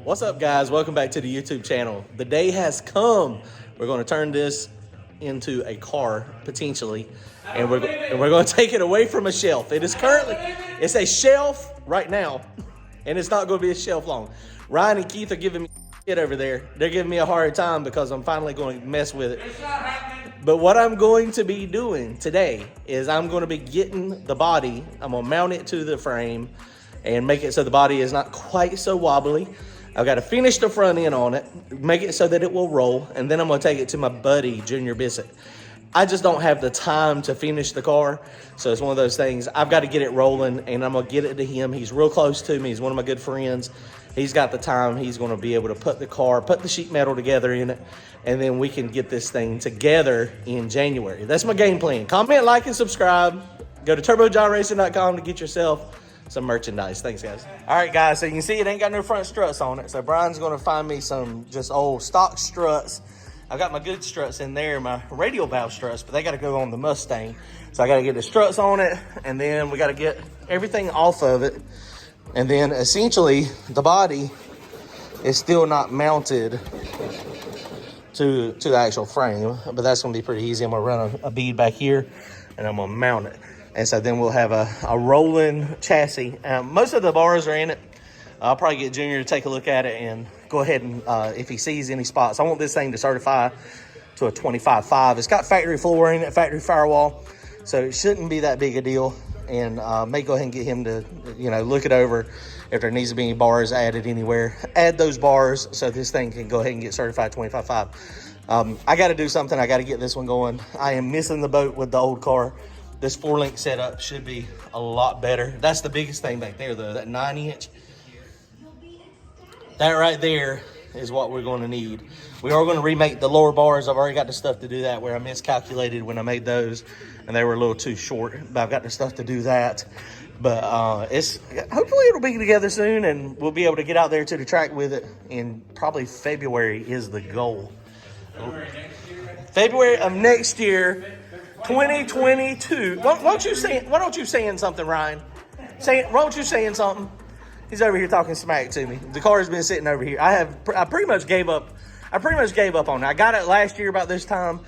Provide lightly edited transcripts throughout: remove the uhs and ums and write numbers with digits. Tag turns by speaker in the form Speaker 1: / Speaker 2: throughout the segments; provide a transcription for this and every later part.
Speaker 1: What's up, guys? Welcome back to the YouTube channel. The day has come. We're going to turn this into a car, potentially, and we're going to take it away from a shelf. It's a shelf right now, and it's not going to be a shelf long. Ryan and Keith are giving me shit over there. They're giving me a hard time because I'm finally going to mess with it. But what I'm going to be doing today is I'm going to be getting the body. I'm going to mount it to the frame and make it so the body is not quite so wobbly. I've got to finish the front end on it, make it so that it will roll, and then I'm going to take it to my buddy, Junior Bissette. I just don't have the time to finish the car, so it's one of those things. I've got to get it rolling, and I'm going to get it to him. He's real close to me. He's one of my good friends. He's got the time. He's going to be able to put the sheet metal together in it, and then we can get this thing together in January. That's my game plan. Comment, like, and subscribe. Go to turbojohnracing.com to get yourself some merchandise. Thanks, guys. All right, guys, so you can see it ain't got no front struts on it. So Brian's going to find me some just old stock struts. I've got my good struts in there, my radial valve struts, but they got to go on the Mustang. So I got to get the struts on it, and then we got to get everything off of it. And then essentially the body is still not mounted to the actual frame, but that's going to be pretty easy. I'm going to run a bead back here, and I'm going to mount it. And so then we'll have a rolling chassis. Most of the bars are in it. I'll probably get Junior to take a look at it and go ahead and, if he sees any spots, I want this thing to certify to a 25.5. It's got factory flooring, factory firewall, so it shouldn't be that big a deal. And may go ahead and get him to, look it over if there needs to be any bars added anywhere. Add those bars so this thing can go ahead and get certified 25.5. I got to do something. I got to get this one going. I am missing the boat with the old car. This 4-link setup should be a lot better. That's the biggest thing back there, though, that 9-inch. That right there is what we're going to need. We are going to remake the lower bars. I've already got the stuff to do that, where I miscalculated when I made those, and they were a little too short. But I've got the stuff to do that. But hopefully it'll be together soon, and we'll be able to get out there to the track with it. In probably February is the goal. February of next year. 2022. Why don't you saying something, Ryan? Why don't you saying something? He's over here talking smack to me. The car's been sitting over here. I pretty much gave up. I pretty much gave up on it. I got it last year about this time.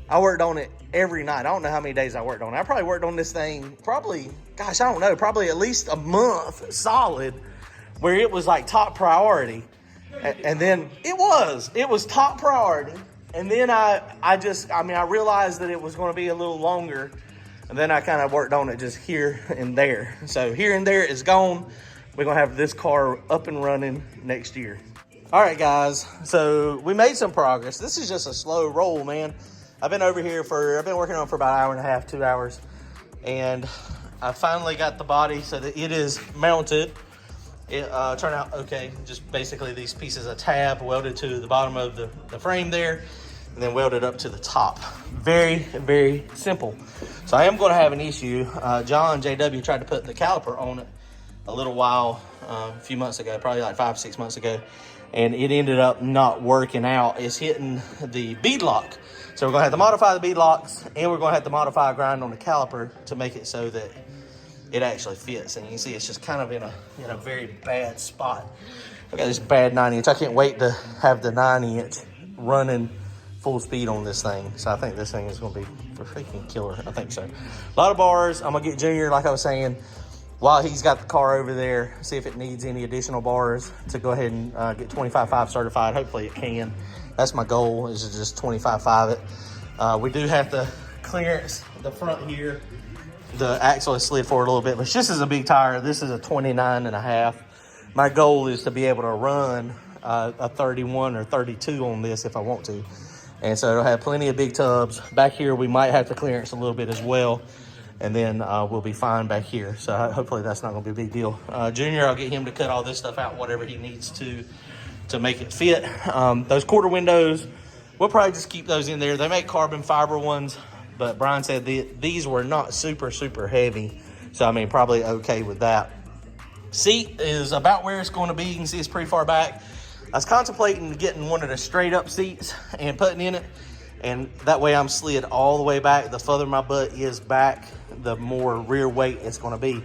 Speaker 1: I worked on it every night. I don't know how many days I worked on it. I probably worked on this thing probably at least a month solid, where it was like top priority. And then it was top priority. And then I realized that it was going to be a little longer. And then I kind of worked on it just here and there. So here and there is gone. We're going to have this car up and running next year. All right, guys. So we made some progress. This is just a slow roll, man. I've been working on it for about an hour and a half, 2 hours. And I finally got the body so that it is mounted. It turned out okay. Just basically these pieces of tab welded to the bottom of the frame there, and then welded up to the top. Very, very simple. So I am going to have an issue. John JW tried to put the caliper on it a little while, a few months ago, probably like 5-6 months ago, and it ended up not working out. It's hitting the bead lock. So we're going to have to modify the bead locks, and we're going to have to modify a grind on the caliper to make it so that it actually fits. And you can see it's just kind of in a very bad spot. I got this bad 9-inch. I can't wait to have the 9-inch running full speed on this thing. So I think this thing is going to be freaking killer. I think so. A lot of bars. I'm going to get Junior, like I was saying, while he's got the car over there, see if it needs any additional bars to go ahead and get 25.5 certified. Hopefully it can. That's my goal, is to just 25.5 it. We do have to clearance the front here. The axle is slid forward a little bit, but this is a big tire. This is a 29.5. My goal is to be able to run a 31 or 32 on this if I want to. And so it'll have plenty of big tubs. Back here, we might have to clearance a little bit as well. And then we'll be fine back here. So hopefully that's not going to be a big deal. Junior, I'll get him to cut all this stuff out, whatever he needs to make it fit. Those quarter windows, we'll probably just keep those in there. They make carbon fiber ones. But Brian said these were not super, super heavy. So, I mean, probably okay with that. Seat is about where it's going to be. You can see it's pretty far back. I was contemplating getting one of the straight up seats and putting in it. And that way I'm slid all the way back. The further my butt is back, the more rear weight it's going to be.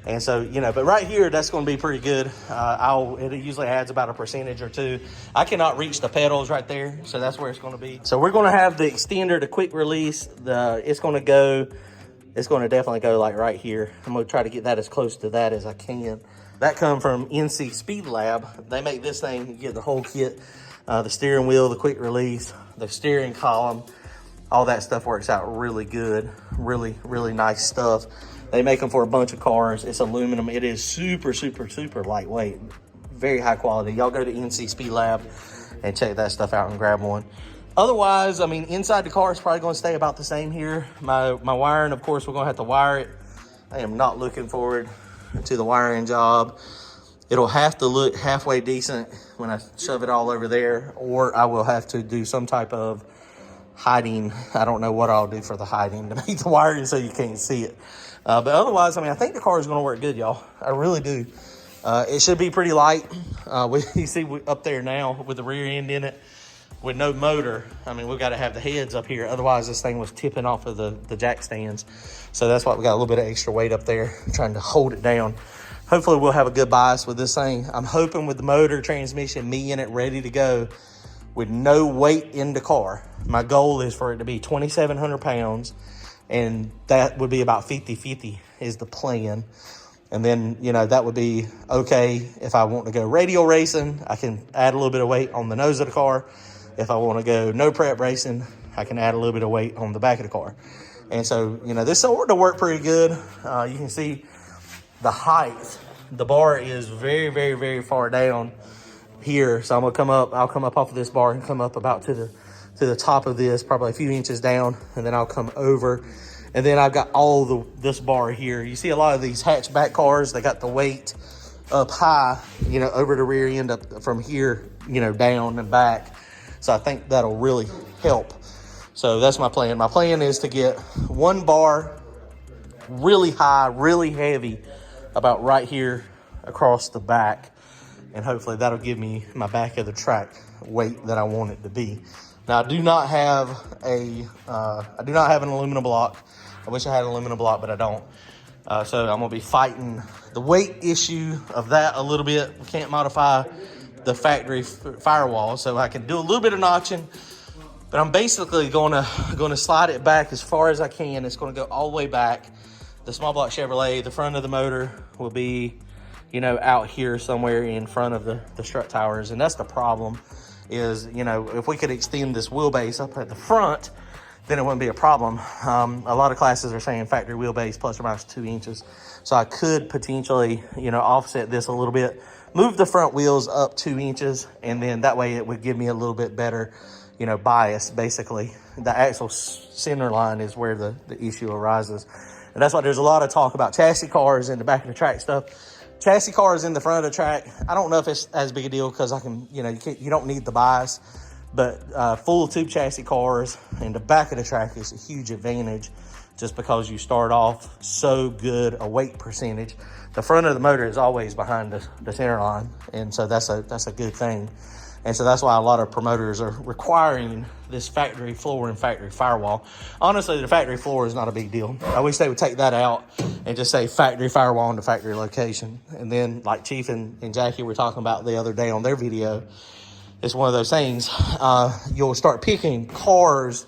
Speaker 1: And so, you know, but right here, that's going to be pretty good. It usually adds about a percentage or two. I cannot reach the pedals right there, so that's where it's going to be. So we're going to have the extender, the quick release. It's going to definitely go like right here. I'm going to try to get that as close to that as I can. That come from NC Speed Lab. They make this thing, you get the whole kit, the steering wheel, the quick release, the steering column, all that stuff works out really good. Really, really nice stuff. They make them for a bunch of cars. It's aluminum. It is super, super, super lightweight. Very high quality. Y'all go to NC Speed Lab and check that stuff out and grab one. Otherwise, I mean, inside the car is probably going to stay about the same here. My wiring, of course, we're going to have to wire it. I am not looking forward to the wiring job. It'll have to look halfway decent when I shove it all over there, or I will have to do some type of hiding. I don't know what I'll do for the hiding to make the wiring so you can't see it. But otherwise, I mean, I think the car is going to work good, y'all. I really do. It should be pretty light. You see up there now with the rear end in it with no motor. I mean, we've got to have the heads up here. Otherwise, this thing was tipping off of the jack stands. So that's why we got a little bit of extra weight up there trying to hold it down. Hopefully, we'll have a good bias with this thing. I'm hoping with the motor, transmission, me in it ready to go with no weight in the car. My goal is for it to be 2,700 pounds. And that would be about 50-50 is the plan. And then, you know, that would be okay. If I want to go radial racing, I can add a little bit of weight on the nose of the car. If I want to go no prep racing, I can add a little bit of weight on the back of the car. And so, you know, this sort of work pretty good. You can see the height. The bar is very, very, very far down here. So I'm going to come up. I'll come up off of this bar and come up about to the top of this, probably a few inches down, and then I'll come over. And then I've got this bar here. You see a lot of these hatchback cars, they got the weight up high, you know, over the rear end up from here, you know, down and back. So I think that'll really help. So that's my plan. My plan is to get one bar really high, really heavy, about right here across the back. And hopefully that'll give me my back of the track weight that I want it to be. Now, I do not have an aluminum block. I wish I had an aluminum block, but I don't. So I'm going to be fighting the weight issue of that a little bit. We can't modify the factory firewall, so I can do a little bit of notching. But I'm basically going to slide it back as far as I can. It's going to go all the way back. The small block Chevrolet, the front of the motor will be, you know, out here somewhere in front of the strut towers. And that's the problem. Is, you know, if we could extend this wheelbase up at the front, then it wouldn't be a problem. A lot of classes are saying factory wheelbase plus or minus 2 inches. So I could potentially, you know, offset this a little bit, move the front wheels up 2 inches, and then that way it would give me a little bit better, you know, bias, basically. The axle center line is where the issue arises. And that's why there's a lot of talk about chassis cars in the back of the track stuff. Chassis cars in the front of the track, I don't know if it's as big a deal because I can, you know, you don't need the bias, but full tube chassis cars in the back of the track is a huge advantage just because you start off so good a weight percentage. The front of the motor is always behind the center line, and so that's a good thing. And so that's why a lot of promoters are requiring this factory floor and factory firewall. Honestly, the factory floor is not a big deal. I wish they would take that out and just say factory firewall in the factory location. And then like Chief and Jackie were talking about the other day on their video, it's one of those things. You'll start picking cars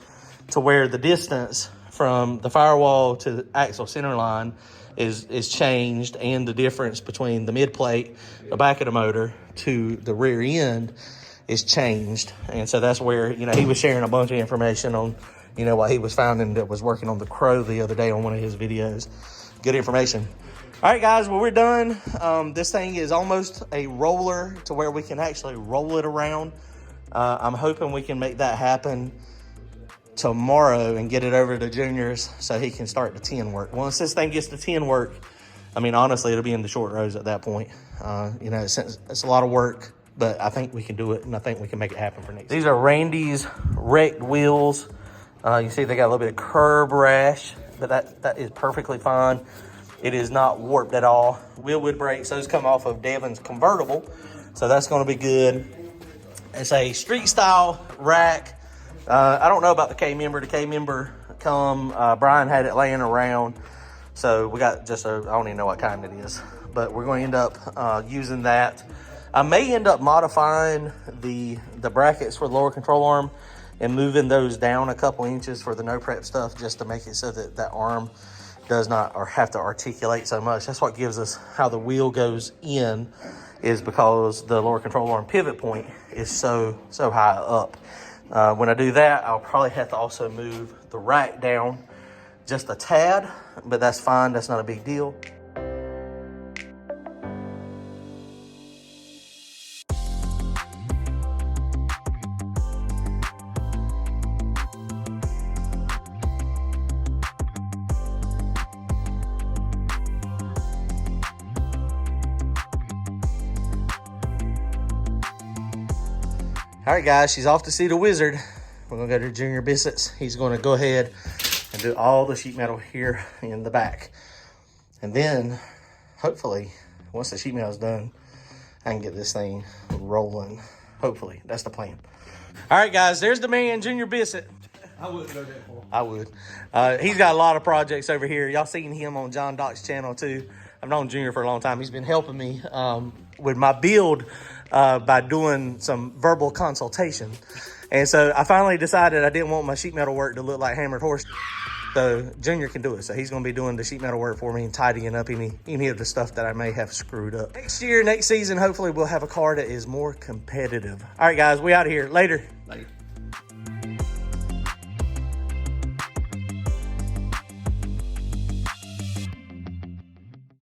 Speaker 1: to where the distance from the firewall to the axle center line is changed, and the difference between the mid plate, the back of the motor, to the rear end is changed. And so that's where, you know, he was sharing a bunch of information on, you know, what he was finding that was working on the Crow the other day on one of his videos. Good information. All right, guys, well, we're done. This thing is almost a roller to where we can actually roll it around. I'm hoping we can make that happen tomorrow and get it over to Junior's so he can start the 10 work. Once this thing gets to 10 work, I mean, honestly, it'll be in the short rows at that point. You know, it's a lot of work, but I think we can do it, and I think we can make it happen for next. These are Randy's wrecked wheels. You see they got a little bit of curb rash, but that is perfectly fine. It is not warped at all. Wheel wood brakes, those come off of Devin's convertible, so that's going to be good. It's a street style rack. I don't know about the K-member. The K-member Brian had it laying around, So we got just I don't even know what kind it is, but we're going to end up using that. I may end up modifying the brackets for the lower control arm and moving those down a couple inches for the no prep stuff, just to make it so that that arm does not or have to articulate so much. That's what gives us how the wheel goes in, is because the lower control arm pivot point is so high up. When I do that, I'll probably have to also move the rack down just a tad, but that's fine. That's not a big deal. All right, guys, she's off to see the wizard. We're gonna go to Junior Bissette's. He's gonna go ahead and do all the sheet metal here in the back. And then, hopefully, once the sheet metal is done, I can get this thing rolling. Hopefully, that's the plan. All right, guys, there's the man, Junior Bissette.
Speaker 2: I wouldn't go that far.
Speaker 1: I would. He's got a lot of projects over here. Y'all seen him on John Doc's channel, too. I've known Junior for a long time. He's been helping me with my build by doing some verbal consultation. And so I finally decided I didn't want my sheet metal work to look like hammered horse. So Junior can do it. So he's going to be doing the sheet metal work for me and tidying up any of the stuff that I may have screwed up. Next year, next season, hopefully we'll have a car that is more competitive. All right, guys, we out of here. Later.
Speaker 2: Later.